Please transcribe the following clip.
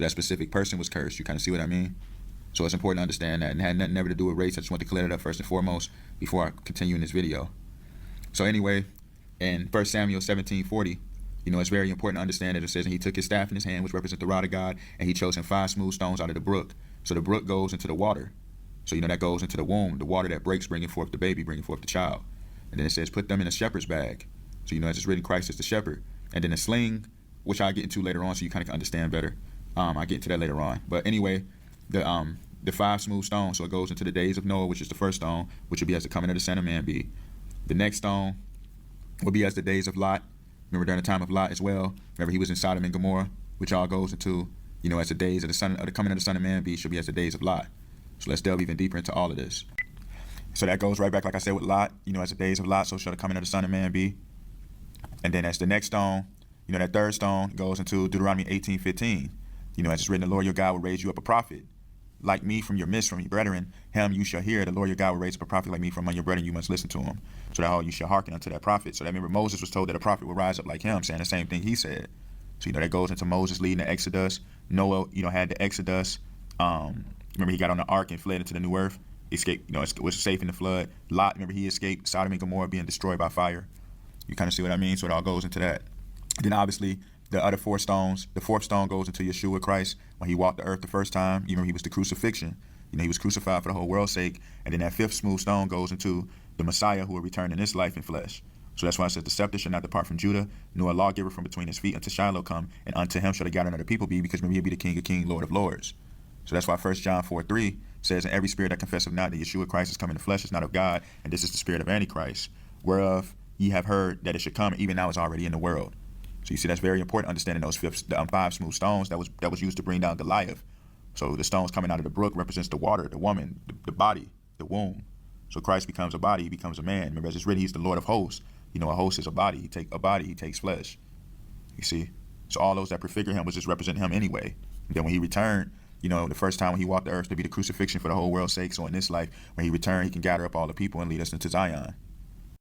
So that specific person was cursed. You kind of see what I mean? So it's important to understand that, and it had nothing never to do with race. I just want to clear that up first and foremost before I continue in this video. So anyway, in 1 Samuel 17:40, it's very important to understand that it says, and he took his staff in his hand, which represents the rod of God, and he chose him 5 smooth stones out of the brook. So the brook goes into the water. So that goes into the womb, the water that breaks, bringing forth the baby, bringing forth the child. And then it says, put them in a shepherd's bag. So as it's written, Christ is the shepherd. And then a sling, which I'll get into later on, so you kind of can understand better. I'll get into that later on. But anyway, the 5 smooth stones, so it goes into the days of Noah, which is the first stone, which will be as the coming of the Son of Man be. The next stone will be as the days of Lot. Remember during the time of Lot as well. Remember he was in Sodom and Gomorrah, which all goes into, as the days of the coming of the Son of Man be, should be as the days of Lot. So let's delve even deeper into all of this. So that goes right back, like I said, with Lot, as the days of Lot, so shall the coming of the Son of Man be. And then as the next stone, that third stone goes into Deuteronomy 18:15. As it's written, the Lord your God will raise you up a prophet like me from your midst, from your brethren. Him you shall hear. The Lord your God will raise up a prophet like me from among your brethren. You must listen to him. So that all you shall hearken unto that prophet. So that, remember, Moses was told that a prophet would rise up like him, saying the same thing he said. So, that goes into Moses leading the Exodus. Noah, had the Exodus. Remember, he got on the ark and fled into the new earth. Escaped, was safe in the flood. Lot, remember, he escaped Sodom and Gomorrah being destroyed by fire. You kind of see what I mean? So it all goes into that. Then obviously, the other 4 stones, the 4th stone goes into Yeshua Christ when he walked the earth the first time. You remember, he was the crucifixion. He was crucified for the whole world's sake. And then that 5th smooth stone goes into the Messiah who will return in this life in flesh. So that's why it says, the scepter shall not depart from Judah, nor a lawgiver from between his feet until Shiloh come, and unto him shall the gathering of the people be, because maybe he'll be the King of kings, Lord of lords. So that's why 1 John 4:3 says, and every spirit that confesseth not that Yeshua Christ is come in the flesh is not of God, and this is the spirit of Antichrist, whereof ye have heard that it should come, even now it's already in the world. So you see, that's very important, understanding those 5 smooth stones that was used to bring down Goliath. So the stones coming out of the brook represents the water, the woman, the body, the womb. So Christ becomes a body, he becomes a man. Remember, as it's written, he's the Lord of hosts. A host is a body. He takes flesh. You see? So all those that prefigure him was just representing him anyway. And then when he returned, the first time when he walked the earth to be the crucifixion for the whole world's sake. So in this life, when he returned, he can gather up all the people and lead us into Zion.